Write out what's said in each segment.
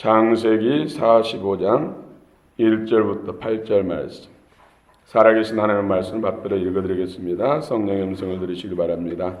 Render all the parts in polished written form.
창세기 45장 1절부터 8절 말씀. 살아계신 하나님의 말씀을 받들어 읽어드리겠습니다. 성령의 음성을 들으시기 바랍니다.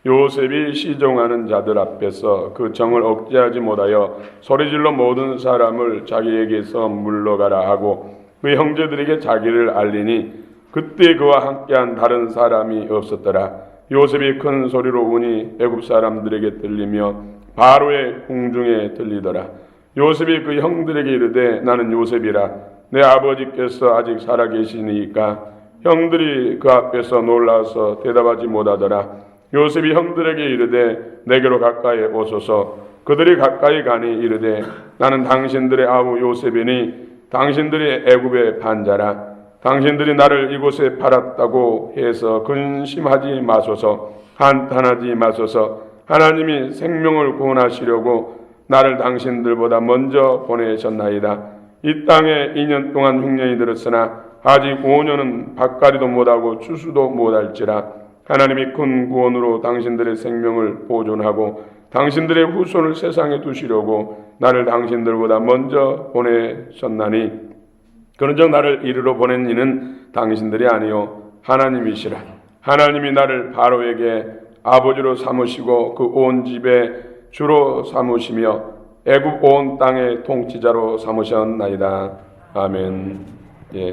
요셉이 시종하는 자들 앞에서 그 정을 억제하지 못하여 소리질러 모든 사람을 자기에게서 물러가라 하고 그 형제들에게 자기를 알리니 그때 그와 함께한 다른 사람이 없었더라. 요셉이 큰 소리로 우니 애굽 사람들에게 들리며 바로의 궁중에 들리더라. 요셉이 그 형들에게 이르되 나는 요셉이라. 내 아버지께서 아직 살아계시니까 형들이 그 앞에서 놀라서 대답하지 못하더라. 요셉이 형들에게 이르되 내게로 가까이 오소서. 그들이 가까이 가니 이르되 나는 당신들의 아우 요셉이니 당신들이 애굽의 반자라. 당신들이 나를 이곳에 팔았다고 해서 근심하지 마소서. 한탄하지 마소서. 하나님이 생명을 구원하시려고 나를 당신들보다 먼저 보내셨나이다. 이 땅에 2년 동안 흉년이 들었으나 아직 5년은 밭가리도 못하고 추수도 못할지라. 하나님이 큰 구원으로 당신들의 생명을 보존하고 당신들의 후손을 세상에 두시려고 나를 당신들보다 먼저 보내셨나니 그런즉 나를 이리로 보낸 이는 당신들이 아니요 하나님이시라. 하나님이 나를 바로에게 아버지로 삼으시고 그 온 집에 주로 삼으시며 애굽 온 땅의 통치자로 삼으셨나이다. 아멘. 예.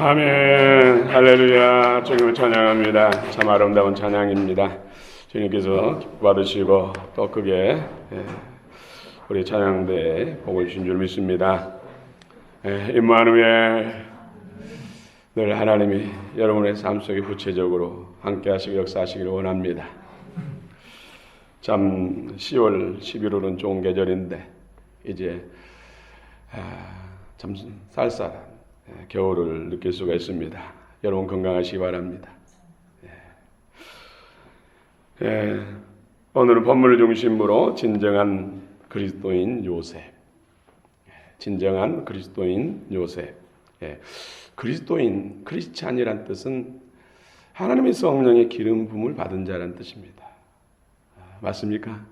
아멘. 할렐루야. 주님을 찬양합니다. 참 아름다운 찬양입니다. 주님께서 기뻐 받으시고 또 크게 우리 찬양대에 복을 주신 줄 믿습니다. 임마누엘, 늘 하나님이 여러분의 삶 속에 구체적으로 함께 하시고 역사하시기를 원합니다. 참 10월, 11월은 좋은 계절인데 이제 참 쌀쌀한 겨울을 느낄 수가 있습니다. 여러분 건강하시기 바랍니다. 오늘은 본문을 중심으로 진정한 그리스도인 요셉, 진정한 그리스도인 요셉. 그리스도인, 크리스찬이란 뜻은 하나님의 성령의 기름 부음을 받은 자라는 뜻입니다. 맞습니까?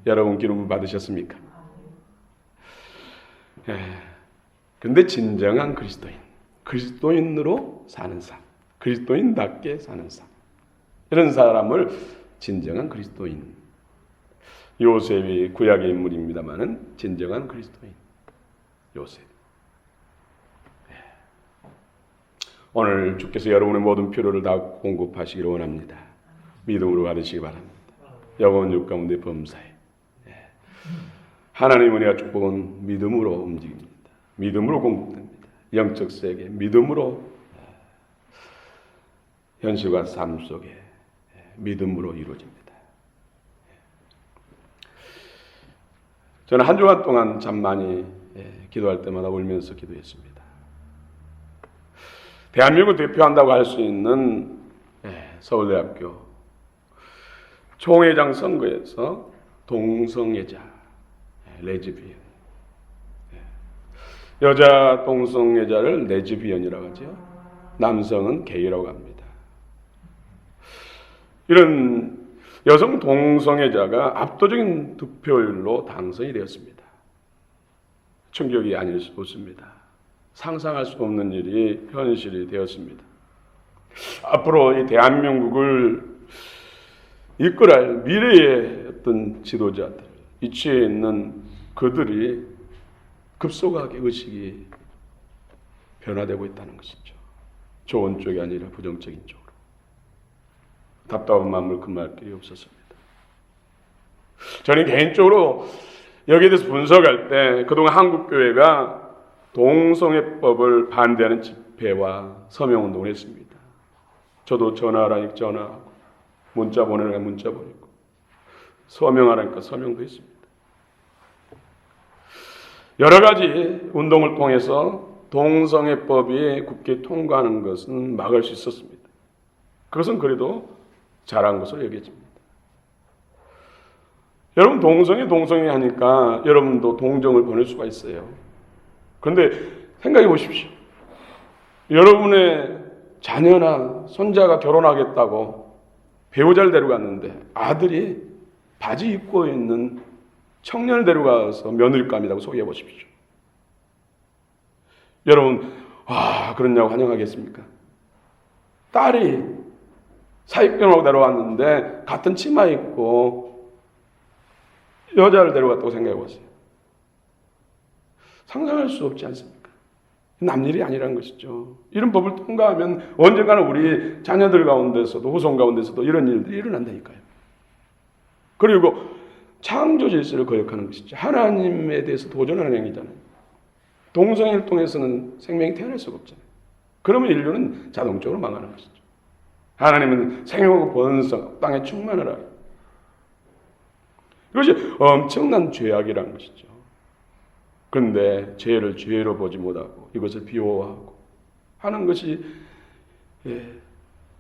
여러분 기름 부음 받으셨습니까? 근데 진정한 그리스도인, 그리스도인으로 사는 삶, 그리스도인답게 사는 삶, 이런 사람을 진정한 그리스도인. 요셉이 구약의 인물입니다만은 진정한 그리스도인 요셉. 오늘 주께서 여러분의 모든 필요를 다 공급하시기를 원합니다. 믿음으로 받으시기 바랍니다. 영원 육 가운데 범사에 하나님의 은혜와 축복은 믿음으로 움직입니다. 믿음으로 공급됩니다. 영적 세계 믿음으로, 현실과 삶 속에 믿음으로 이루어집니다. 저는 한 주간 동안 참 많이 기도할 때마다 울면서 기도했습니다. 대한민국을 대표한다고 할 수 있는 서울대학교 총회장 선거에서 동성애자, 레즈비언, 여자 동성애자를 레즈비언이라고 하죠. 남성은 게이라고 합니다. 이런 여성 동성애자가 압도적인 득표율로 당선이 되었습니다. 충격이 아닐 수 없습니다. 상상할 수 없는 일이 현실이 되었습니다. 앞으로 이 대한민국을 이끌어갈 미래의 어떤 지도자들, 이치에 있는 그들이 급속하게 의식이 변화되고 있다는 것이죠. 좋은 쪽이 아니라 부정적인 쪽으로. 답답한 마음을 금할 길이 없었습니다. 저는 개인적으로 여기에 대해서 분석할 때 그동안 한국교회가 동성애법을 반대하는 집회와 서명운동을 했습니다. 저도 전화하라니까 전화하고, 문자 보내라니까 문자 보내고, 서명하라니까 서명도 했습니다. 여러 가지 운동을 통해서 동성애법이 국회에 통과하는 것은 막을 수 있었습니다. 그것은 그래도 잘한 것으로 여겨집니다. 여러분 동성애 하니까 여러분도 동정을 보낼 수가 있어요. 그런데 생각해 보십시오. 여러분의 자녀나 손자가 결혼하겠다고 배우자를 데려갔는데 아들이 바지 입고 있는 청년을 데려가서 며느리감이라고 소개해 보십시오. 여러분, 그러냐고 환영하겠습니까? 딸이 사익경하고 데려왔는데 같은 치마 입고 여자를 데려갔다고 생각해 보세요. 상상할 수 없지 않습니까? 남일이 아니라는 것이죠. 이런 법을 통과하면 언젠가는 우리 자녀들 가운데서도 후손 가운데서도 이런 일들이 일어난다니까요. 그리고 창조 질서를 거역하는 것이죠. 하나님에 대해서 도전하는 행위잖아요. 동성애를 통해서는 생명이 태어날 수가 없잖아요. 그러면 인류는 자동적으로 망하는 것이죠. 하나님은 생명하고 번성, 땅에 충만을 하고. 이것이 엄청난 죄악이라는 것이죠. 그런데 죄를 죄로 보지 못하고 이것을 비호하고 하는 것이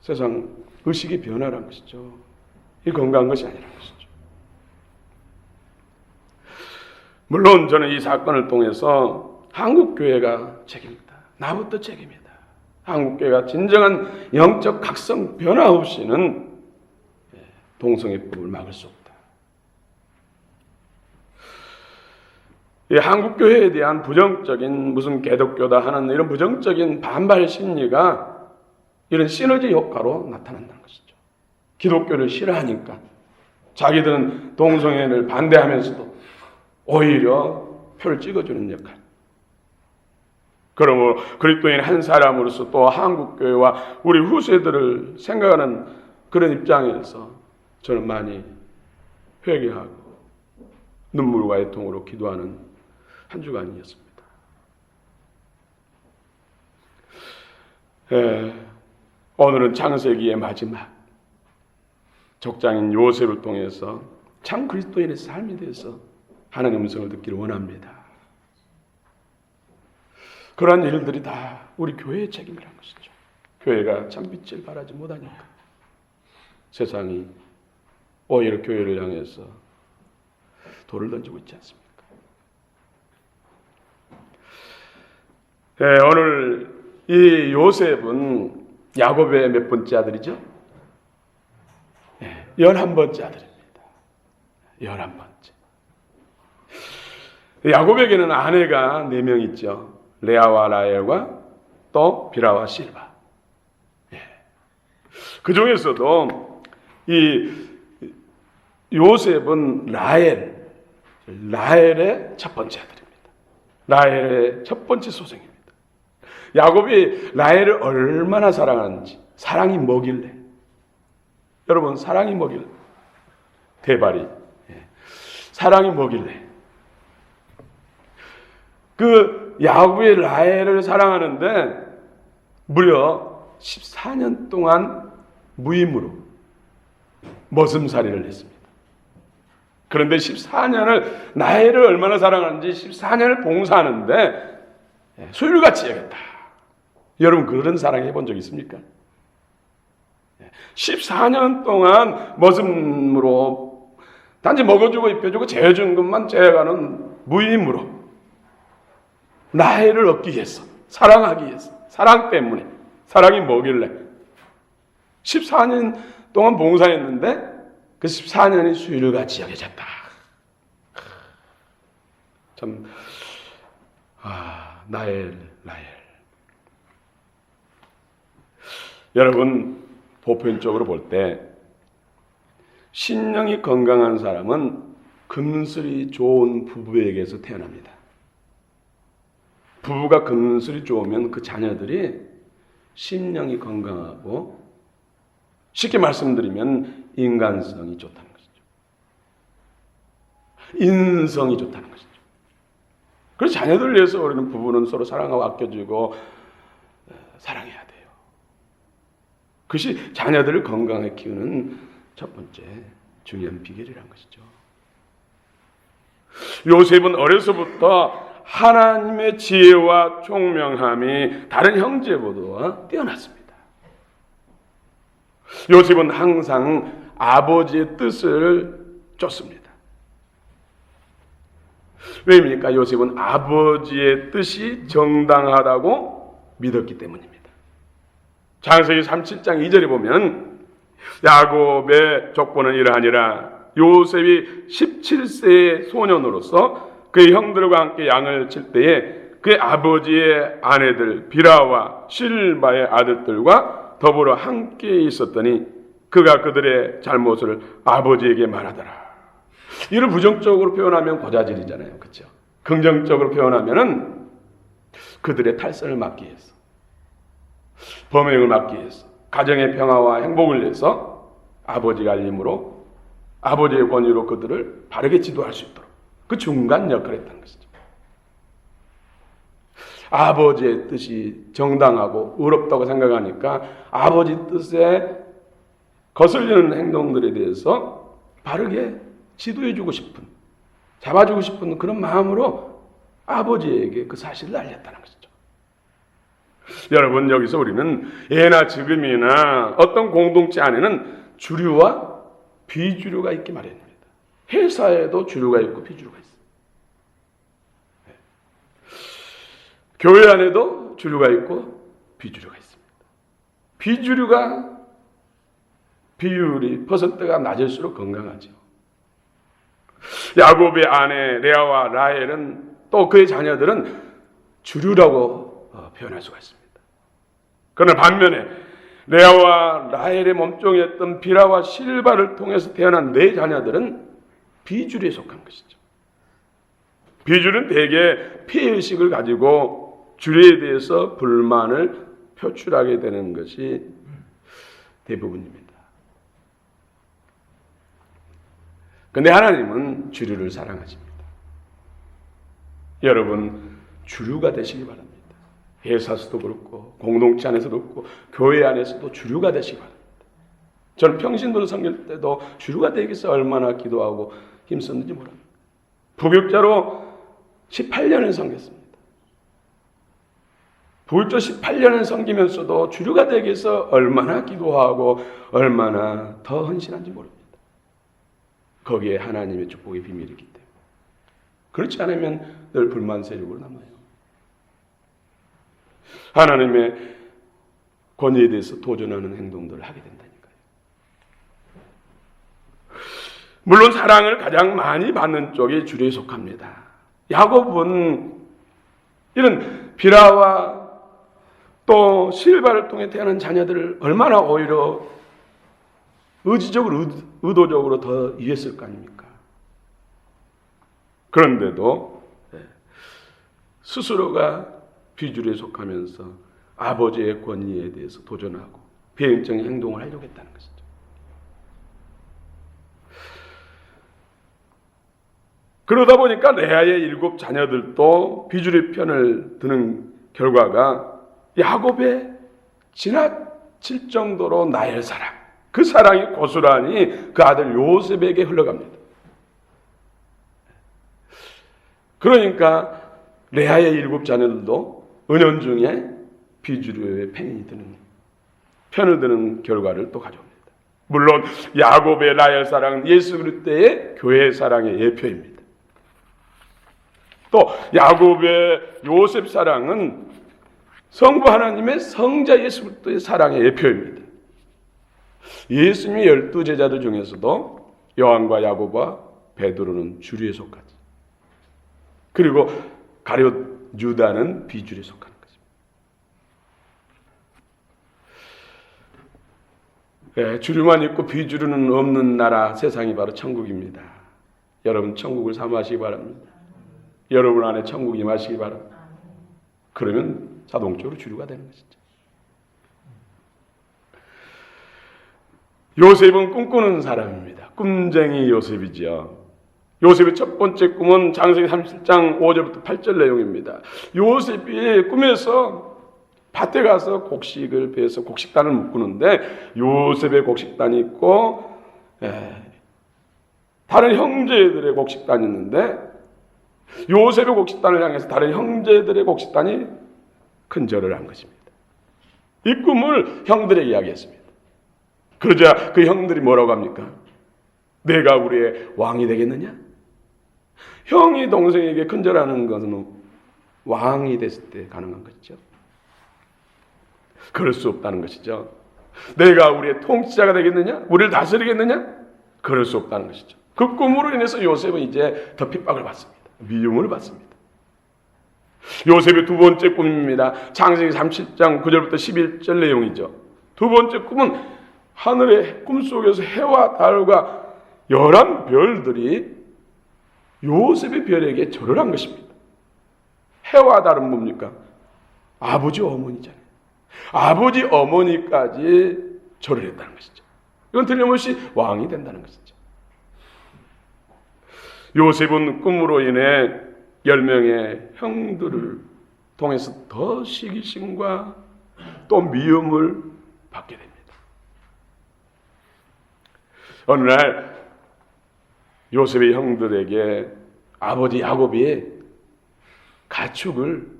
세상 의식의 변화라는 것이죠. 이 건강한 것이 아니라는 것이죠. 물론 저는 이 사건을 통해서 한국교회가 책임이다. 나부터 책임이다. 한국교회가 진정한 영적 각성 변화 없이는 동성애법을 막을 수 없다. 이 한국교회에 대한 부정적인 무슨 개독교다 하는 이런 부정적인 반발 심리가 이런 시너지 효과로 나타난다는 것이죠. 기독교를 싫어하니까 자기들은 동성애를 반대하면서도 오히려 표를 찍어주는 역할. 그러므로 그리스도인 한 사람으로서 또 한국교회와 우리 후세들을 생각하는 그런 입장에서 저는 많이 회개하고 눈물과 애통으로 기도하는 한 주간이었습니다. 오늘은 창세기의 마지막 족장인 요셉을 통해서 참 그리스도인의 삶에 대해서 하나님의 음성을 듣기를 원합니다. 그러한 일들이 다 우리 교회의 책임이라는 것이죠. 교회가 참 빛을 발하지 못하니까 세상이 오히려 교회를 향해서 돌을 던지고 있지 않습니까? 오늘 이 요셉은 야곱의 몇 번째 아들이죠? 11번째 아들입니다. 11번째. 야곱에게는 아내가 4명 있죠. 레아와 라헬과 또 빌하와 실바. 그 중에서도 이 요셉은 라헬의 첫 번째 아들입니다. 라헬의 첫 번째 소생입니다. 야곱이 라헬을 얼마나 사랑하는지, 사랑이 뭐길래? 여러분, 사랑이 뭐길래? 대발이. 사랑이 뭐길래? 그 야곱이 라헬을 사랑하는데 무려 14년 동안 무임으로 머슴살이를 했습니다. 그런데 14년을 라헬을 얼마나 사랑하는지 14년을 봉사하는데 소율같이 해야겠다. 여러분 그런 사랑 해본 적 있습니까? 14년 동안 머슴으로 단지 먹어주고 입혀주고 재워준 것만 재가는 무임으로 라헬을 얻기 위해서, 사랑하기 위해서, 사랑 때문에. 사랑이 뭐길래 14년 동안 봉사했는데 그 14년이 수일같이 여겨졌다. 참 라헬. 여러분 보편적으로 볼 때 신령이 건강한 사람은 금슬이 좋은 부부에게서 태어납니다. 부부가 금슬이 좋으면 그 자녀들이 신령이 건강하고 쉽게 말씀드리면 인간성이 좋다는 것이죠. 인성이 좋다는 것이죠. 그래서 자녀들을 위해서 우리는 부부는 서로 사랑하고 아껴주고 사랑해야 돼요. 그것이 자녀들을 건강하게 키우는 첫 번째 중요한 비결이라는 것이죠. 요셉은 어려서부터 하나님의 지혜와 총명함이 다른 형제보다 뛰어났습니다. 요셉은 항상 아버지의 뜻을 쫓습니다. 왜입니까? 요셉은 아버지의 뜻이 정당하다고 믿었기 때문입니다. 창세기 37장 2절에 보면 야곱의 족보는 이러하니라. 요셉이 17세의 소년으로서 그의 형들과 함께 양을 칠 때에 그의 아버지의 아내들 비라와 실바의 아들들과 더불어 함께 있었더니 그가 그들의 잘못을 아버지에게 말하더라. 이를 부정적으로 표현하면 고자질이잖아요. 그렇죠? 긍정적으로 표현하면은 그들의 탈선을 막기 위해서, 범행을 막기 위해서, 가정의 평화와 행복을 위해서 아버지가 알림으로 아버지의 권위로 그들을 바르게 지도할 수 있도록 그 중간 역할을 했다는 것이죠. 아버지의 뜻이 정당하고 의롭다고 생각하니까 아버지 뜻에 거슬리는 행동들에 대해서 바르게 지도해주고 싶은, 잡아주고 싶은 그런 마음으로 아버지에게 그 사실을 알렸다는 것이죠. 여러분, 여기서 우리는 예나 지금이나 어떤 공동체 안에는 주류와 비주류가 있기 마련입니다. 회사에도 주류가 있고 비주류가 있어요. 교회 안에도 주류가 있고 비주류가 있습니다. 비주류가 비율이 퍼센트가 낮을수록 건강하죠. 야곱의 아내 레아와 라헬은 또 그의 자녀들은 주류라고 표현할 수가 있습니다. 그러나 반면에 레아와 라헬의 몸종이었던 비라와 실바를 통해서 태어난 네 자녀들은 비주류에 속한 것이죠. 비주류는 대개 피해의식을 가지고 주례에 대해서 불만을 표출하게 되는 것이 대부분입니다. 그런데 하나님은 주류를 사랑하십니다. 여러분, 주류가 되시기 바랍니다. 회사에서도 그렇고 공동체 안에서도 그렇고 교회 안에서도 주류가 되시기 바랍니다. 저는 평신도를 섬길 때도 주류가 되기 위해서 얼마나 기도하고 힘썼는지 모릅니다. 부교육자로 18년을 섬겼습니다. 부교육자 18년을 섬기면서도 주류가 되기 위해서 얼마나 기도하고 얼마나 더 헌신한지 모릅니다. 거기에 하나님의 축복의 비밀이 있기 때문에. 그렇지 않으면 늘 불만 세력으로 남아요. 하나님의 권위에 대해서 도전하는 행동들을 하게 된다니까요. 물론 사랑을 가장 많이 받는 쪽이 주류에 속합니다. 야곱은 이런 비라와 또 실바를 통해 태어난 자녀들을 얼마나 오히려 의지적으로 의도적으로 더 이해했을 거 아닙니까? 그런데도 스스로가 비주류에 속하면서 아버지의 권위에 대해서 도전하고 비행적인 행동을 하려고 했다는 것이죠. 그러다 보니까 레아의 7 자녀들도 비주류의 편을 드는 결과가 야곱의 지나칠 정도로 나엘 사랑, 그 사랑이 고스란히 그 아들 요셉에게 흘러갑니다. 그러니까 레아의 7 자녀들도 은연중에 비주류의 편을 드는 결과를 또 가져옵니다. 물론 야곱의 라헬 사랑은 예수 그리스도의 교회 사랑의 예표입니다. 또 야곱의 요셉 사랑은 성부 하나님의 성자 예수 그리스도의 사랑의 예표입니다. 예수님의 12 제자들 중에서도 요한과 야곱과 베드로는 주류에 속하지. 그리고 가룟 유다는 비주류에 속하는 것입니다. 주류만 있고 비주류는 없는 나라, 세상이 바로 천국입니다. 여러분 천국을 사모하시기 바랍니다. 여러분 안에 천국이 임하시기 바랍니다. 그러면 자동적으로 주류가 되는 것이죠. 요셉은 꿈꾸는 사람입니다. 꿈쟁이 요셉이죠. 요셉의 첫 번째 꿈은 창세기 37장 5절부터 8절 내용입니다. 요셉이 꿈에서 밭에 가서 곡식을 베어서 곡식단을 묶는데 요셉의 곡식단이 있고 다른 형제들의 곡식단이 있는데 요셉의 곡식단을 향해서 다른 형제들의 곡식단이 큰절을 한 것입니다. 이 꿈을 형들에게 이야기했습니다. 그러자 그 형들이 뭐라고 합니까? 내가 우리의 왕이 되겠느냐? 형이 동생에게 큰절하는 것은 왕이 됐을 때 가능한 것이죠. 그럴 수 없다는 것이죠. 내가 우리의 통치자가 되겠느냐? 우리를 다스리겠느냐? 그럴 수 없다는 것이죠. 그 꿈으로 인해서 요셉은 이제 더 핍박을 받습니다. 미움을 받습니다. 요셉의 2 번째 꿈입니다. 창세기 37장 9절부터 11절 내용이죠. 2 번째 꿈은 하늘의 꿈속에서 해와 달과 11별들이 요셉의 별에게 절을 한 것입니다. 해와 달은 뭡니까? 아버지 어머니잖아요. 아버지 어머니까지 절을 했다는 것이죠. 이건 틀림없이 왕이 된다는 것이죠. 요셉은 꿈으로 인해 10명의 형들을 통해서 더 시기심과 또 미움을 받게 됩니다. 어느 날 요셉의 형들에게 아버지 야곱이 가축을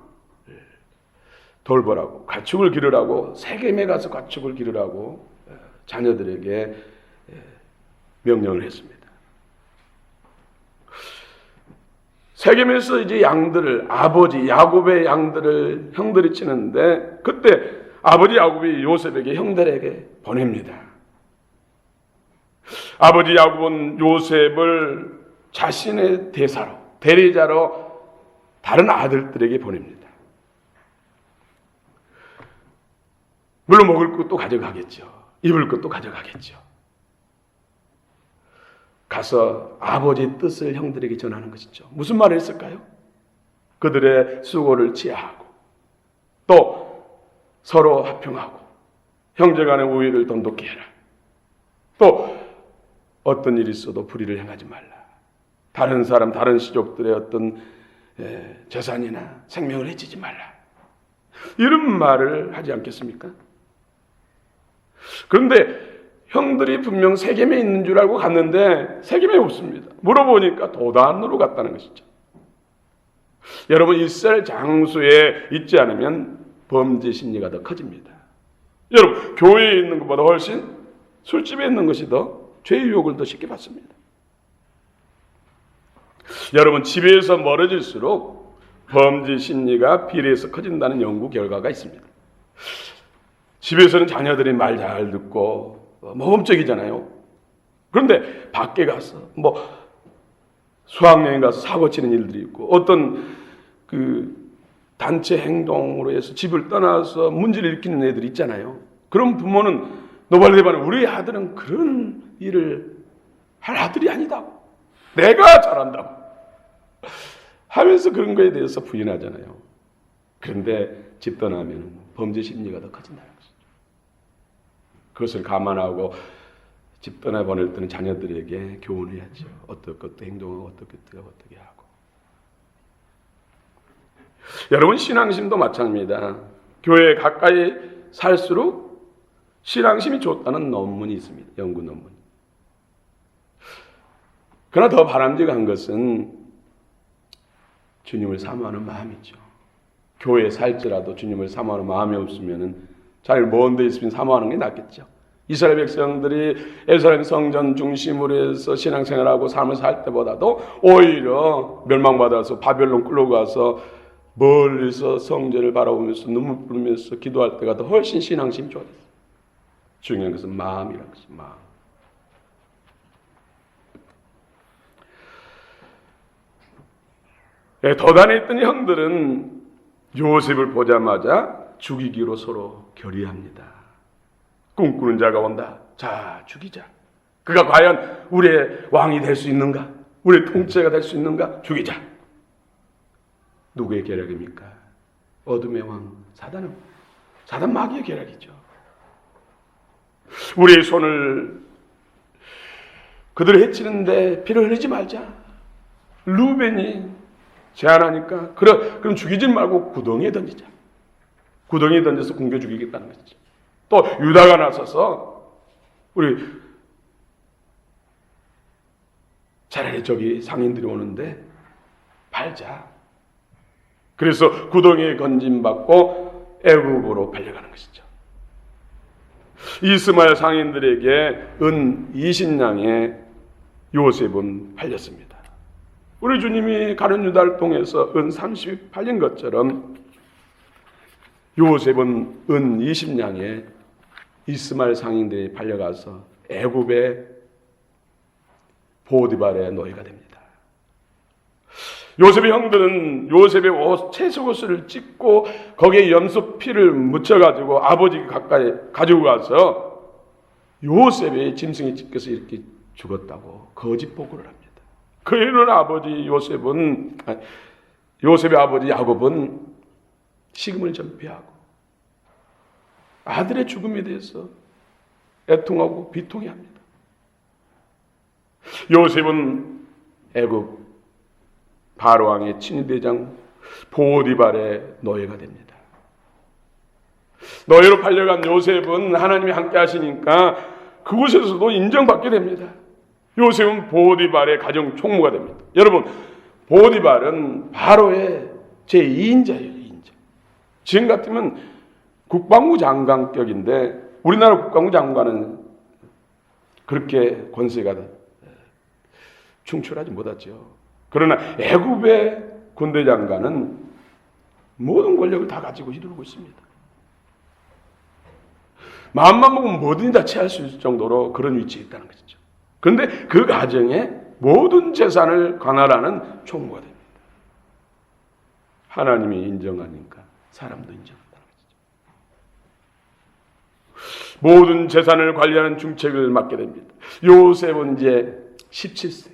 돌보라고, 가축을 기르라고, 세겜에 가서 가축을 기르라고 자녀들에게 명령을 했습니다. 세겜에서 이제 양들을, 아버지 야곱의 양들을 형들이 치는데 그때 아버지 야곱이 요셉에게 형들에게 보냅니다. 아버지 야곱은 요셉을 자신의 대사로, 대리자로 다른 아들들에게 보냅니다. 물론 먹을 것도 가져가겠죠. 입을 것도 가져가겠죠. 가서 아버지의 뜻을 형들에게 전하는 것이죠. 무슨 말을 했을까요? 그들의 수고를 치하하고 또 서로 화평하고 형제 간의 우애를 돈독히 해라. 또 어떤 일이 있어도 불의를 행하지 말라. 다른 사람, 다른 시족들의 어떤 재산이나 생명을 해치지 말라. 이런 말을 하지 않겠습니까? 그런데 형들이 분명 세겜에 있는 줄 알고 갔는데 세겜에 없습니다. 물어보니까 도단으로 갔다는 것이죠. 여러분, 있을 장소에 있지 않으면 범죄 심리가 더 커집니다. 여러분, 교회에 있는 것보다 훨씬 술집에 있는 것이 더 죄의 유혹을 더 쉽게 받습니다. 여러분, 집에서 멀어질수록 범죄 심리가 비례해서 커진다는 연구 결과가 있습니다. 집에서는 자녀들이 말 잘 듣고 모범적이잖아요. 그런데 밖에 가서 수학여행 가서 사고 치는 일들이 있고 어떤 단체 행동으로 해서 집을 떠나서 문제를 일으키는 애들이 있잖아요. 그런 부모는 노발대발은 우리 아들은 그런 일을 할 아들이 아니다고, 내가 잘한다고 하면서 그런 거에 대해서 부인하잖아요. 그런데 집 떠나면 범죄 심리가 더 커진다는 것이죠. 그것을 감안하고 집 떠나보낼 때는 자녀들에게 교훈해야죠. 어떻게 행동하고 어떻게 하고. 여러분, 신앙심도 마찬가지입니다. 교회에 가까이 살수록 신앙심이 좋다는 논문이 있습니다. 연구 논문. 그러나 더 바람직한 것은 주님을 사모하는 마음이죠. 교회에 살지라도 주님을 사모하는 마음이 없으면 잘 먼 데 있으면 사모하는 게 낫겠죠. 이스라엘 백성들이 예루살렘 성전 중심으로 해서 신앙생활하고 삶을 살 때보다도 오히려 멸망받아서 바벨론 끌고 가서 멀리서 성전을 바라보면서 눈물 뿌리면서 기도할 때가 더 훨씬 신앙심이 좋아졌어요. 중요한 것은 마음이라는 것이 마음. 도단에 있던 형들은 요셉을 보자마자 죽이기로 서로 결의합니다. 꿈꾸는 자가 온다. 자, 죽이자. 그가 과연 우리의 왕이 될 수 있는가? 우리의 통치자가 될 수 있는가? 죽이자. 누구의 계략입니까? 어둠의 왕 사단 마귀의 계략이죠. 우리의 손을 그들을 해치는데 피를 흘리지 말자. 루벤이 제안하니까 그럼 죽이지 말고 구덩이에 던지자. 구덩이에 던져서 굶겨 죽이겠다는 것이죠. 또 유다가 나서서 우리 차라리 저기 상인들이 오는데 팔자. 그래서 구덩이에 건짐받고 애굽으로 팔려가는 것이죠. 이스마엘 상인들에게 은 20냥에 요셉은 팔렸습니다. 우리 주님이 가룟 유다를 통해서 은 30이 팔린 것처럼 요셉은 은 20냥에 이스마엘 상인들이 팔려가서 애굽의 보디발의 노예가 됩니다. 요셉의 형들은 요셉의 채색옷을 찢고 거기에 염소 피를 묻혀가지고 아버지 가까이 가지고 가서 요셉의 짐승에 찢겨서 이렇게 죽었다고 거짓 보고를 합니다. 그 일을 요셉의 아버지 야곱은 식음을 전폐하고 아들의 죽음에 대해서 애통하고 비통해합니다. 요셉은 애굽 바로왕의 친위대장 보디발의 노예가 됩니다. 노예로 팔려간 요셉은 하나님이 함께 하시니까 그곳에서도 인정받게 됩니다. 요셉은 보디발의 가정 총무가 됩니다. 여러분, 보디발은 바로의 제2인자예요. 2인자. 지금 같으면 국방부 장관격인데 우리나라 국방부 장관은 그렇게 권세가 충출하지 못하죠. 그러나 애굽의 군대 장관은 모든 권력을 다 가지고 이루고 있습니다. 마음만 먹으면 뭐든지 다 취할 수 있을 정도로 그런 위치에 있다는 것이죠. 그런데 그 가정에 모든 재산을 관할하는 총무가 됩니다. 하나님이 인정하니까 사람도 인정한다는 것이죠. 모든 재산을 관리하는 중책을 맡게 됩니다. 요셉은 이제 17세.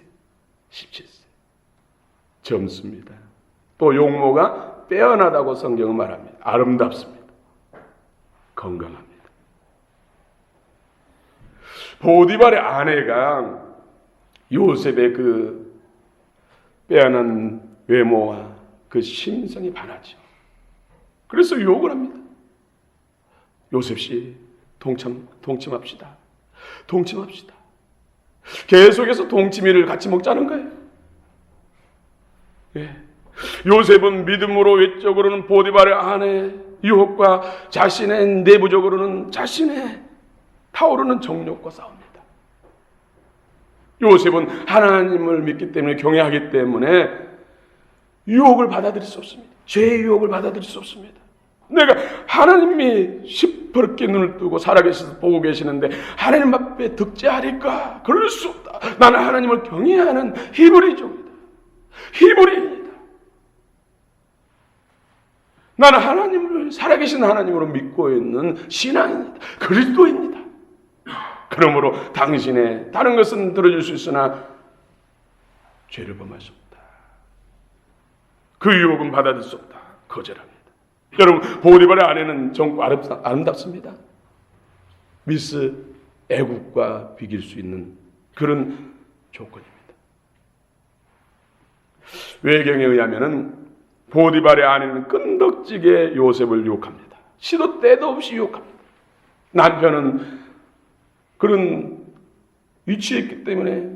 젊습니다. 또 용모가 빼어나다고 성경은 말합니다. 아름답습니다. 건강합니다. 보디발의 아내가 요셉의 그 빼어난 외모와 그 심성에 반하죠. 그래서 유혹을 합니다. 요셉 씨, 동침합시다. 동침합시다. 계속해서 동치미를 같이 먹자는 거예요. 예. 요셉은 믿음으로 외적으로는 보디발의 아내 유혹과 자신의 내부적으로는 자신의 타오르는 정욕과 싸웁니다. 요셉은 하나님을 믿기 때문에 경외하기 때문에 유혹을 받아들일 수 없습니다. 죄의 유혹을 받아들일 수 없습니다. 내가 하나님이 시퍼렇게 눈을 뜨고 살아계셔서 보고 계시는데 하나님 앞에 득죄하리까? 그럴 수 없다. 나는 하나님을 경외하는 히브리족이다. 히브리인이다. 나는 하나님을 살아계신 하나님으로 믿고 있는 신앙입니다. 그리스도입니다. 그러므로 당신의 다른 것은 들어줄 수 있으나 죄를 범할 수 없다. 그 유혹은 받아들일 수 없다. 거절합니다. 여러분, 보디발의 아내는 정말 아름답습니다. 미스 애국과 비길 수 있는 그런 조건입니다. 외경에 의하면은 보디발의 아내는 끈덕지게 요셉을 유혹합니다. 시도 때도 없이 유혹합니다. 남편은 그런 위치에 있기 때문에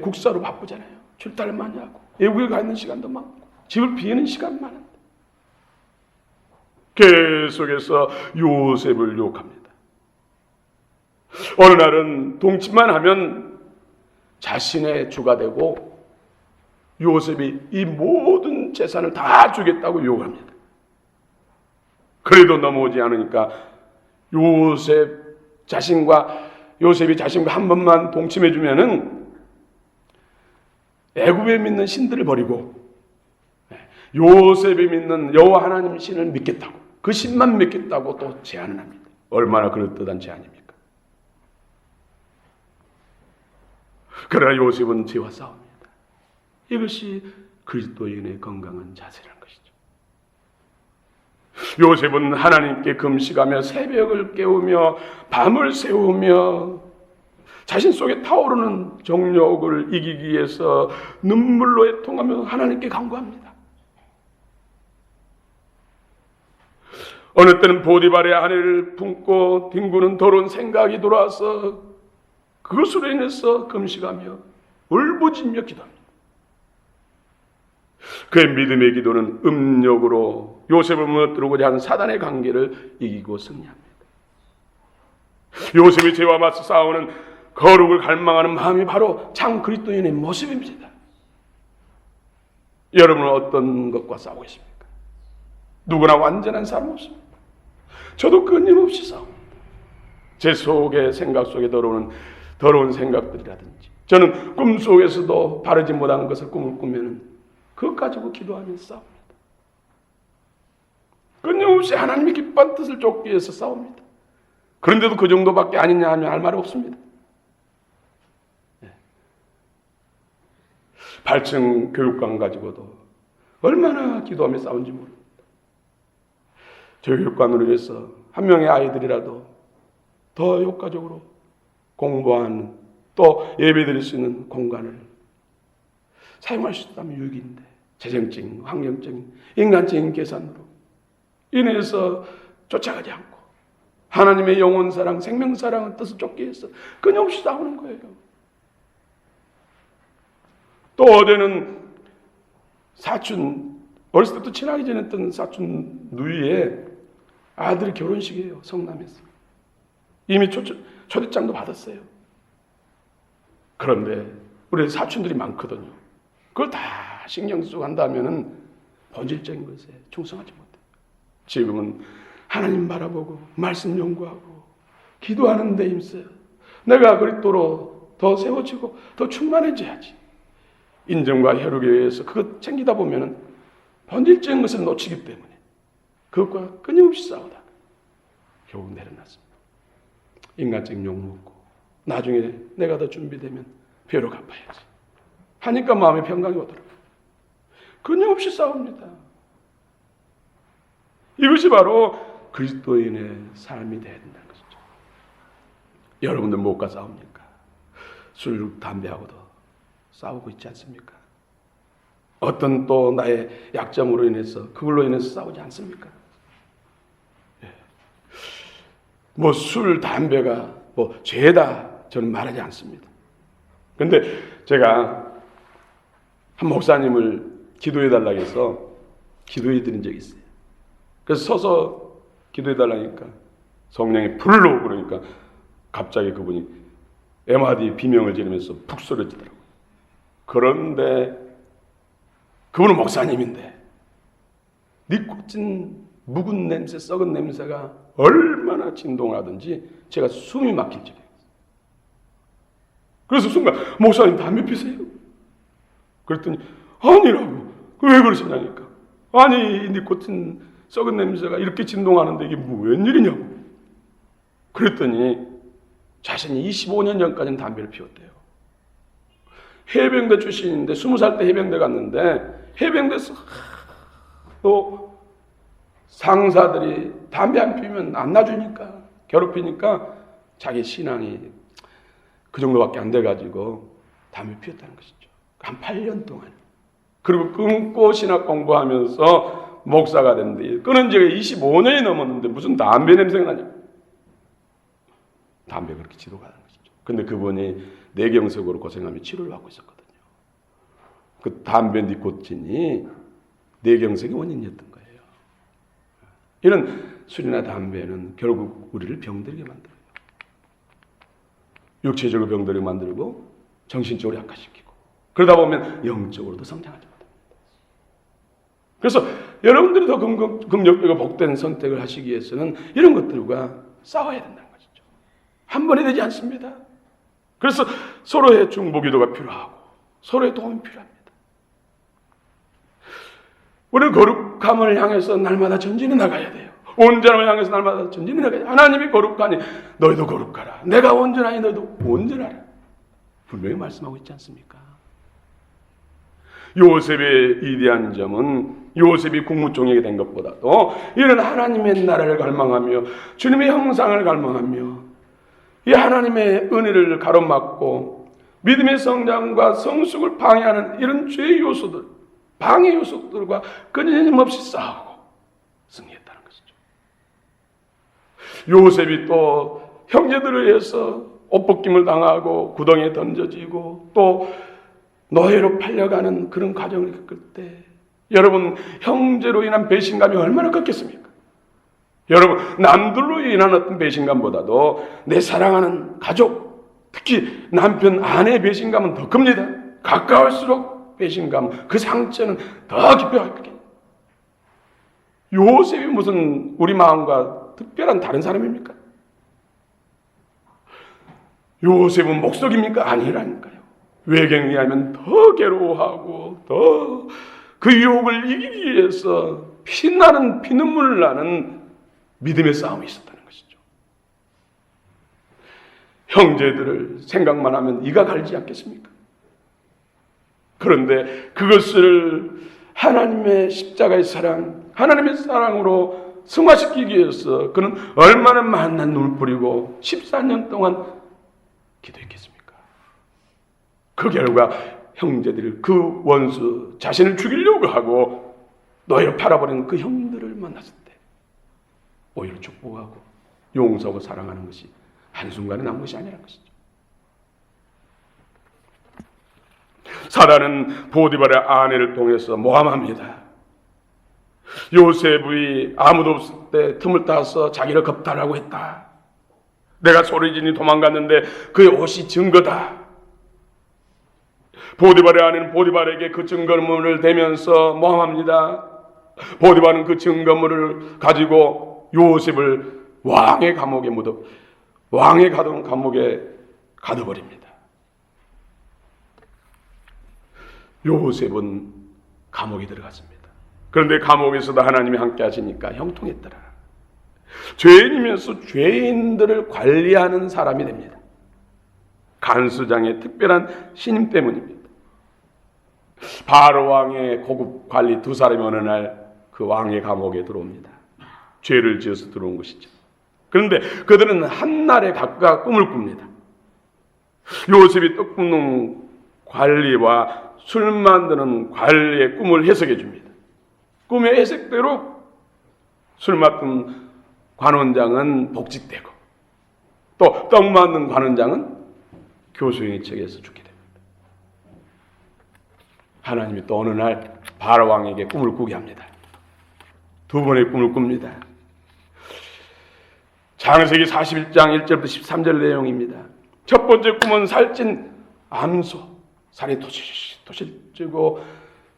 국사로 바쁘잖아요. 출타를 많이 하고 외국에 가 있는 시간도 많고 집을 비우는 시간 많은데 계속해서 요셉을 유혹합니다. 어느 날은 동침만 하면 자신의 주가 되고 요셉이 이 모든 재산을 다 주겠다고 유혹합니다. 그래도 넘어오지 않으니까 요셉이 자신과 한 번만 동침해 주면은 애굽에 믿는 신들을 버리고 요셉이 믿는 여호와 하나님 신을 믿겠다고, 그 신만 믿겠다고 또 제안을 합니다. 얼마나 그럴듯한 제안입니까? 그러나 요셉은 죄와 싸웁니다. 이것이 그리스도인의 건강한 자세라는 것이죠. 요셉은 하나님께 금식하며 새벽을 깨우며 밤을 새우며 자신 속에 타오르는 정욕을 이기기 위해서 눈물로 애통하며 하나님께 간구합니다. 어느 때는 보디발의 아내를 품고 뒹구는 더러운 생각이 돌아와서 그것으로 인해서 금식하며 울부짖며 기도합니다. 그의 믿음의 기도는 음욕으로 요셉을 무너뜨리고자 하는 사단의 관계를 이기고 승리합니다. 요셉이 죄와 맞서 싸우는 거룩을 갈망하는 마음이 바로 참 그리스도인의 모습입니다. 여러분은 어떤 것과 싸우고 있습니까? 누구나 완전한 사람 없습니다. 저도 끊임없이 싸웁니다. 제 속에 생각 속에 들어오는 더러운 생각들이라든지, 저는 꿈속에서도 바르지 못한 것을 꿈을 꾸면 그것 가지고 기도하면서 싸웁니다. 끊임없이 하나님의 기뻐한 뜻을 쫓기 위해서 싸웁니다. 그런데도 그 정도밖에 아니냐 하면 할 말이 없습니다. 8층 교육관 가지고도 얼마나 기도하며 싸운지 모릅니다. 저 교육관으로 인해서 한 명의 아이들이라도 더 효과적으로 공부하는, 또 예배드릴 수 있는 공간을 사용할 수 있다면 유익인데 재정적인, 환경적인, 인간적인 계산으로 인해서 쫓아가지 않고 하나님의 영혼사랑, 생명사랑의 뜻을 쫓기 위해서 끊임없이 싸우는 거예요. 또 어제는 사촌, 어렸을 때부터 친하게 지냈던 사촌 누이의 아들이 결혼식이에요. 성남에서. 이미 초대장도 받았어요. 그런데 우리 사촌들이 많거든요. 그걸 다 신경 쓰고 한다면은 본질적인 것에 충성하지 못해요. 지금은 하나님 바라보고 말씀 연구하고 기도하는 데 힘써요. 내가 그리스도로 더 세워지고 더 충만해져야지. 인정과 혈육에 의해서 그것 챙기다 보면은 본질적인 것을 놓치기 때문에 그것과 끊임없이 싸우다 결국 내려놨습니다. 인간적인 욕먹고 나중에 내가 더 준비되면 배로 갚아야지 하니까 마음의 평강이 오더라고요. 끊임없이 싸웁니다. 이것이 바로 그리스도인의 삶이 되어야 된다는 것이죠. 여러분들 무엇과 싸웁니까? 술, 담배하고도 싸우고 있지 않습니까? 어떤 또 나의 약점으로 인해서 그걸로 인해서 싸우지 않습니까? 뭐 술, 담배가 뭐 죄다 저는 말하지 않습니다. 그런데 제가 한 목사님을 기도해 달라고 해서 기도해 드린 적이 있어요. 그래서 서서 기도해 달라니까 성령이 불러 그러니까 갑자기 그분이 에마디 비명을 지르면서 푹 쓰러지더라고요. 그런데 그분은 목사님인데 니코틴 묵은 냄새, 썩은 냄새가 얼마나 진동하든지 제가 숨이 막힐 적이 있어요. 그래서 순간 목사님 담배 피세요? 그랬더니 아니라고. 왜 그러시냐니까. 아니 니코틴 썩은 냄새가 이렇게 진동하는데 이게 웬일이냐고. 그랬더니 자신이 25년 전까지는 담배를 피웠대요. 해병대 출신인데 20살 때 해병대 갔는데 해병대에서 또 상사들이 담배 안 피우면 안 놔주니까 괴롭히니까 자기 신앙이 그 정도밖에 안 돼가지고 담배 피웠다는 것이죠. 한 8년 동안. 그리고 끊고 신학 공부하면서 목사가 됐는데 끊은 지가 25년이 넘었는데 무슨 담배 냄새가 나냐. 담배 그렇게 지도가 하는 것이죠. 근데 그분이 뇌경색으로 고생하며 치료를 받고 있었거든요. 그 담배 니코틴이 뇌경색의 원인이었던 거예요. 이런 술이나 담배는 결국 우리를 병들게 만들어요. 육체적으로 병들게 만들고 정신적으로 약화시키고 그러다 보면 영적으로도 성장하지 못합니다. 그래서 여러분들이 더 긍정적이고 복된 선택을 하시기 위해서는 이런 것들과 싸워야 된다는 것이죠. 한 번에 되지 않습니다. 그래서 서로의 중보기도가 필요하고 서로의 도움이 필요합니다. 우리는 거룩함을 향해서 날마다 전진해 나가야 돼요. 온전함을 향해서 날마다 전진해 나가야 돼요. 하나님이 거룩하니 너희도 거룩하라. 내가 온전하니 너희도 온전하라. 분명히 말씀하고 있지 않습니까? 요셉의 위대한 점은 요셉이 국무총리가 된 것보다도 이런 하나님의 나라를 갈망하며 주님의 형상을 갈망하며 이 하나님의 은혜를 가로막고 믿음의 성장과 성숙을 방해하는 이런 죄의 요소들, 방해 요소들과 끊임없이 싸우고 승리했다는 것이죠. 요셉이 또 형제들을 위해서 옷벗김을 당하고 구덩이에 던져지고 또 노예로 팔려가는 그런 과정을 겪을 때 여러분 형제로 인한 배신감이 얼마나 컸겠습니까? 여러분 남들로 인한 어떤 배신감보다도 내 사랑하는 가족, 특히 남편, 아내의 배신감은 더 큽니다. 가까울수록 배신감, 그 상처는 더 깊어가거든요. 요셉이 무슨 우리 마음과 특별한 다른 사람입니까? 요셉은 목석입니까? 아니라니까요. 외경이 하면 더 괴로워하고 더 그 유혹을 이기기 위해서 피나는 피눈물 나는 믿음의 싸움이 있었다는 것이죠. 형제들을 생각만 하면 이가 갈지 않겠습니까? 그런데 그것을 하나님의 십자가의 사랑, 하나님의 사랑으로 승화시키기 위해서 그는 얼마나 많은 눈을 뿌리고 14년 동안 기도했겠습니까? 그 결과 형제들이 그 원수 자신을 죽이려고 하고 노예로 팔아버리는 그 형들을 만났을 때 오히려 축복하고 용서하고 사랑하는 것이 한순간에 난 것이 아니라는 것이죠. 사단은 보디발의 아내를 통해서 모함합니다. 요셉이 아무도 없을 때 틈을 따서 자기를 겁탈하고 했다. 내가 소리지니 도망갔는데 그의 옷이 증거다. 보디발의 아내는 보디발에게 그 증거물을 대면서 모함합니다. 보디발은 그 증거물을 가지고 요셉을 왕의 감옥에 가둬버립니다. 요셉은 감옥에 들어갔습니다. 그런데 감옥에서도 하나님이 함께 하시니까 형통했더라. 죄인이면서 죄인들을 관리하는 사람이 됩니다. 간수장의 특별한 신임 때문입니다. 바로 왕의 고급 관리 두 사람이 어느 날 그 왕의 감옥에 들어옵니다. 죄를 지어서 들어온 것이죠. 그런데 그들은 한날에 각각 꿈을 꿉니다. 요셉이 떡 굽는 관리와 술 만드는 관리의 꿈을 해석해 줍니다. 꿈의 해석대로 술 맡은 관원장은 복직되고 또 떡 만든 관원장은 교수형의 책에서 죽게 됩니다. 하나님이 또 어느 날 바로 왕에게 꿈을 꾸게 합니다. 두 번의 꿈을 꿉니다. 창세기 41장 1절부터 13절 내용입니다. 첫 번째 꿈은 살찐 암소, 살이 토실토실 찌고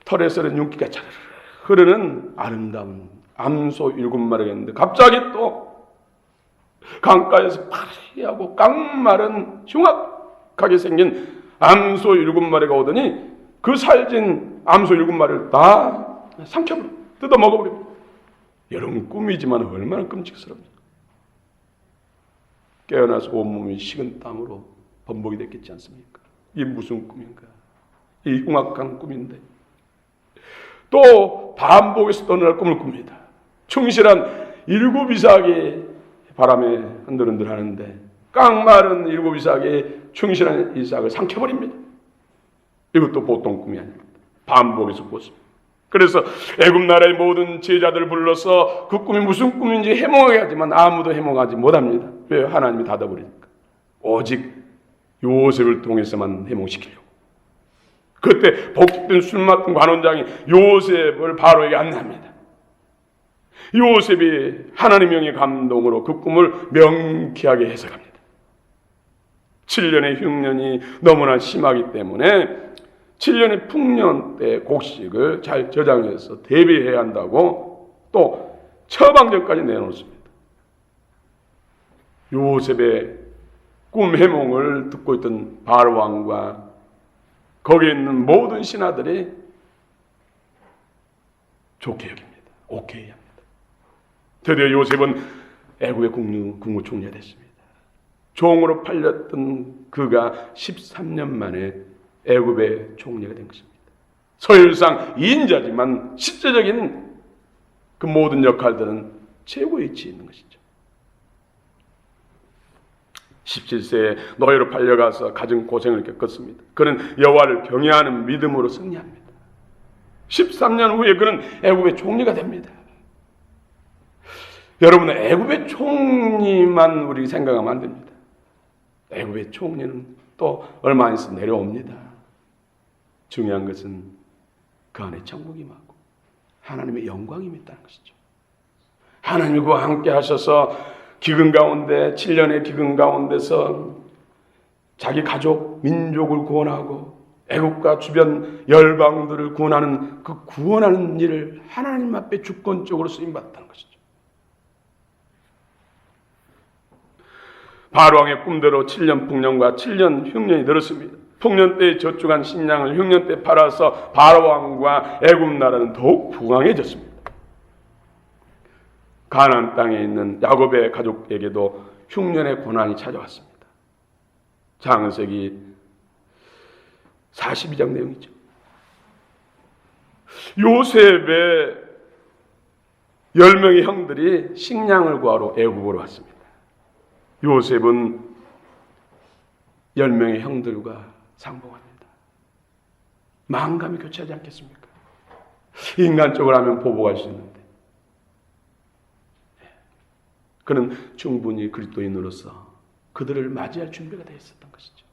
털에서는 윤기가 차르르 흐르는 아름다운 암소 7마리였는데 갑자기 또 강가에서 파리하고 깡마른 흉악하게 생긴 암소 7마리가 오더니 그 살찐 암소 7마리를 다 삼켜버려 뜯어 먹어버립니다. 여러분 꿈이지만 얼마나 끔찍스럽습니까? 깨어나서 온몸이 식은 땀으로 범벅이 됐겠지 않습니까? 이게 무슨 꿈인가? 이 흉악한 꿈인데 또 반복해서 또 어느 날 꿈을 꿉니다. 충실한 7 이삭이 바람에 흔들흔들 하는데 깡마른 7 이삭이 충실한 이삭을 삼켜버립니다. 이것도 보통 꿈이 아닙니다. 반복해서 꿨습니다. 그래서 애굽 나라의 모든 제자들을 불러서 그 꿈이 무슨 꿈인지 해몽하게 하지만 아무도 해몽하지 못합니다. 왜? 하나님이 닫아버리니까. 오직 요셉을 통해서만 해몽시키려고. 그때 복직된 술 맡은 관원장이 요셉을 바로에게 안내합니다. 요셉이 하나님의 영의 감동으로 그 꿈을 명쾌하게 해석합니다. 7년의 흉년이 너무나 심하기 때문에 7년의 풍년 때 곡식을 잘 저장해서 대비해야 한다고 또 처방전까지 내놓습니다. 요셉의 꿈 해몽을 듣고 있던 바로 왕과 거기에 있는 모든 신하들이 좋게 여깁니다. 오케이 합니다. 드디어 요셉은 애굽의 국무총리가 됐습니다. 종으로 팔렸던 그가 13년 만에 애굽의 총리가 된 것입니다. 서열상 2인자지만 실제적인 그 모든 역할들은 최고의 위치에 있는 것이죠. 17세에 노예로 팔려가서 가진 고생을 겪었습니다. 그는 여호와를 경외하는 믿음으로 승리합니다. 13년 후에 그는 애굽의 총리가 됩니다. 여러분은 애굽의 총리만 우리 생각하면 안 됩니다. 애굽의 총리는 또 얼마 안 있어 내려옵니다. 중요한 것은 그 안에 천국이 임하고 하나님의 영광이 있다는 것이죠. 하나님이 그와 함께 하셔서 기근 가운데 7년의 기근 가운데서 자기 가족, 민족을 구원하고 애국과 주변 열방들을 구원하는 그 구원하는 일을 하나님 앞에 주권적으로 쓰임받았다는 것이죠. 바로왕의 꿈대로 7년 풍년과 7년 흉년이 늘었습니다. 풍년 때에 저축한 식량을 흉년 때 팔아서 바로왕과 애굽 나라는 더욱 부강해졌습니다. 가나안 땅에 있는 야곱의 가족에게도 흉년의 고난이 찾아왔습니다. 창세기 42장 내용이죠. 요셉의 10명의 형들이 식량을 구하러 애굽으로 왔습니다. 요셉은 10명의 형들과 상봉합니다. 마음감이 교체하지 않겠습니까? 인간적으로 하면 보복할 수 있는데 그는 충분히 그리스도인으로서 그들을 맞이할 준비가 되어 있었던 것이죠.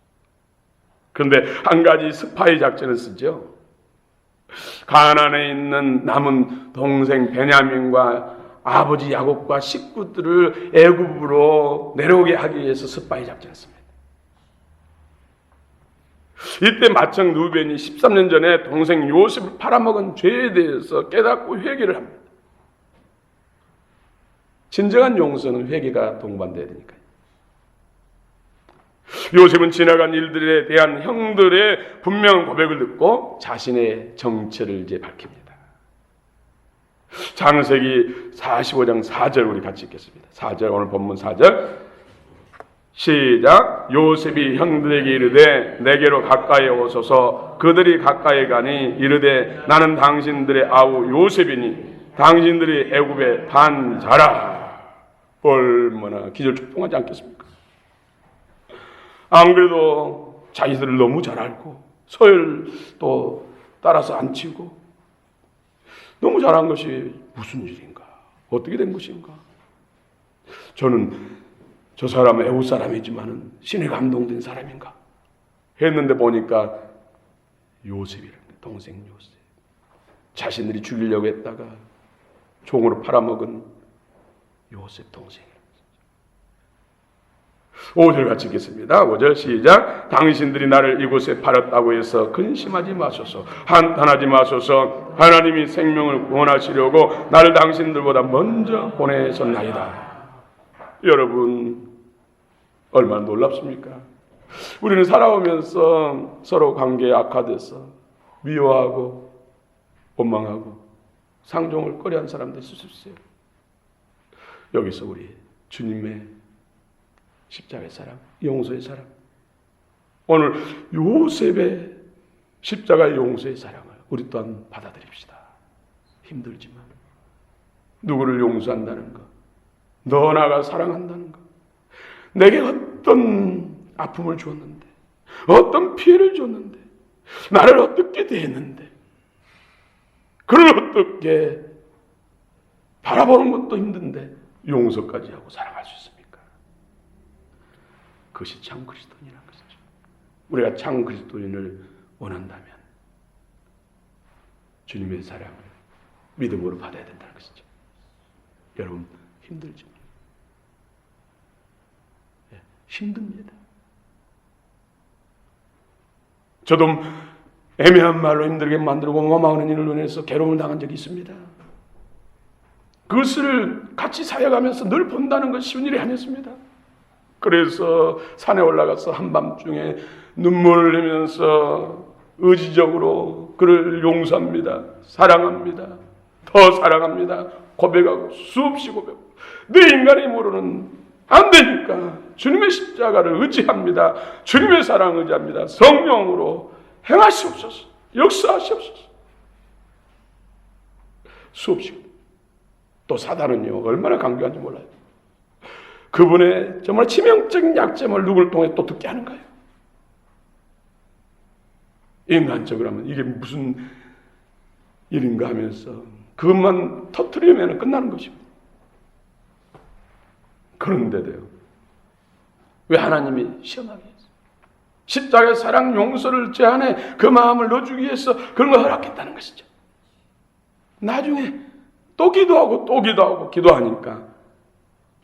그런데 한 가지 스파이 작전을 쓰죠. 가나안에 있는 남은 동생 베냐민과 아버지 야곱과 식구들을 애굽으로 내려오게 하기 위해서 스파이 작전을 씁니다. 이때 마청 루벤이 13년 전에 동생 요셉을 팔아먹은 죄에 대해서 깨닫고 회개를 합니다. 진정한 용서는 회개가 동반돼야 되니까요. 요셉은 지나간 일들에 대한 형들의 분명한 고백을 듣고 자신의 정체를 이제 밝힙니다. 창세기 45장 4절 우리 같이 읽겠습니다. 4절 오늘 본문 4절 시작. 요셉이 형들에게 이르되 내게로 가까이 오소서. 그들이 가까이 가니 이르되 나는 당신들의 아우 요셉이니 당신들이 애굽의 반자라. 얼마나 기절초풍하지 않겠습니까? 안 그래도 자기들을 너무 잘 알고 서열도 따라서 안 치고 너무 잘한 것이 무슨 일인가? 어떻게 된 것인가? 저는 저 사람은 애국 사람이지만은 신의 감동된 사람인가? 했는데 보니까 요셉이라는 거예요. 동생 요셉. 자신들이 죽이려고 했다가 종으로 팔아먹은 요셉 동생. 5절 같이 읽겠습니다. 5절 시작. 당신들이 나를 이곳에 팔았다고 해서 근심하지 마소서. 한탄하지 마소서. 하나님이 생명을 구원하시려고 나를 당신들보다 먼저 보내셨나이다. 여러분, 얼마나 놀랍습니까? 우리는 살아오면서 서로 관계에 악화돼서 미워하고 원망하고 상종을 꺼려한 사람들 있을 수 있어요. 여기서 우리 주님의 십자가의 사랑, 용서의 사랑, 오늘 요셉의 십자가의 용서의 사랑을 우리 또한 받아들입시다. 힘들지만 누구를 용서한다는 것, 너 나가 사랑한다는 것, 내게 어떤 아픔을 줬는데, 어떤 피해를 줬는데, 나를 어떻게 대했는데, 그를 어떻게 바라보는 것도 힘든데 용서까지 하고 사랑할 수 있습니까? 그것이 참 그리스도인이라는 것이죠. 우리가 참 그리스도인을 원한다면 주님의 사랑을 믿음으로 받아야 된다는 것이죠. 여러분, 힘들지만 힘듭니다. 저도 애매한 말로 힘들게 만들고 원망하는 일로 인해서 괴로움을 당한 적이 있습니다. 그것을 같이 사역하면서 늘 본다는 것이 쉬운 일이 아니었습니다. 그래서 산에 올라가서 한밤중에 눈물을 흘리면서 의지적으로 그를 용서합니다. 사랑합니다. 더 사랑합니다. 고백하고 수없이 고백하고 내 인간의 힘으로는 안 되니까 주님의 십자가를 의지합니다. 주님의 사랑을 의지합니다. 성령으로 행하시옵소서. 역사하시옵소서. 수없이. 또 사단은요, 얼마나 강조한지 몰라요. 그분의 정말 치명적인 약점을 누구를 통해 또 듣게 하는 거예요. 인간적으로 하면 이게 무슨 일인가 하면서 그것만 터뜨리면 끝나는 것입니다. 그런데도요, 왜 하나님이 시험하게 했어요? 십자가의 사랑 용서를 제 안에 그 마음을 넣어주기 위해서 그런 걸 허락했다는 것이죠. 나중에 또 기도하고 또 기도하고 기도하니까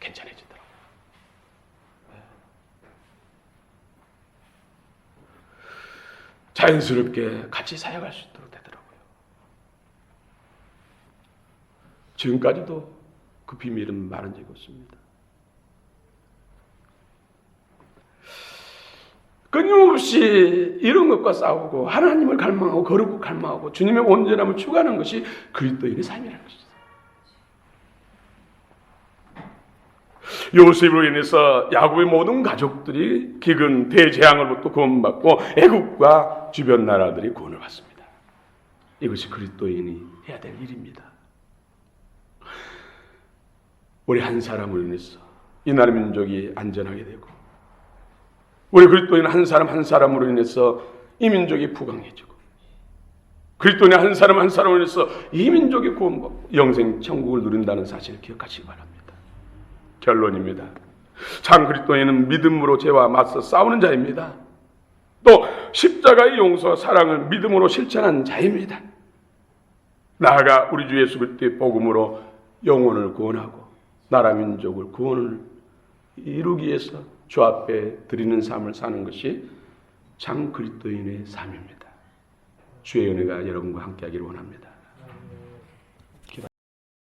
괜찮아지더라고요. 자연스럽게 같이 사역할 수 있도록 되더라고요. 지금까지도 그 비밀은 말한 적이 없습니다. 끊임없이 이런 것과 싸우고 하나님을 갈망하고 거룩을 갈망하고 주님의 온전함을 추구하는 것이 그리스도인의 삶이라는 것이죠. 요셉으로 인해서 야곱의 모든 가족들이 기근 대재앙으로부터 구원받고 애국과 주변 나라들이 구원을 받습니다. 이것이 그리스도인이 해야 될 일입니다. 우리 한 사람으로 인해서 이 나라 민족이 안전하게 되고 우리 그리스도인 한 사람 한 사람으로 인해서 이 민족이 부강해지고 그리스도인 한 사람 한 사람으로 인해서 이 민족이 구원받고 영생 천국을 누린다는 사실을 기억하시기 바랍니다. 결론입니다. 참 그리스도인은 믿음으로 죄와 맞서 싸우는 자입니다. 또 십자가의 용서와 사랑을 믿음으로 실천하는 자입니다. 나아가 우리 주 예수 그리스도의 복음으로 영혼을 구원하고 나라 민족을 구원을 이루기 위해서 주 앞에 드리는 삶을 사는 것이 참 그리스도인의 삶입니다. 주의 은혜가 여러분과 함께하기를 원합니다.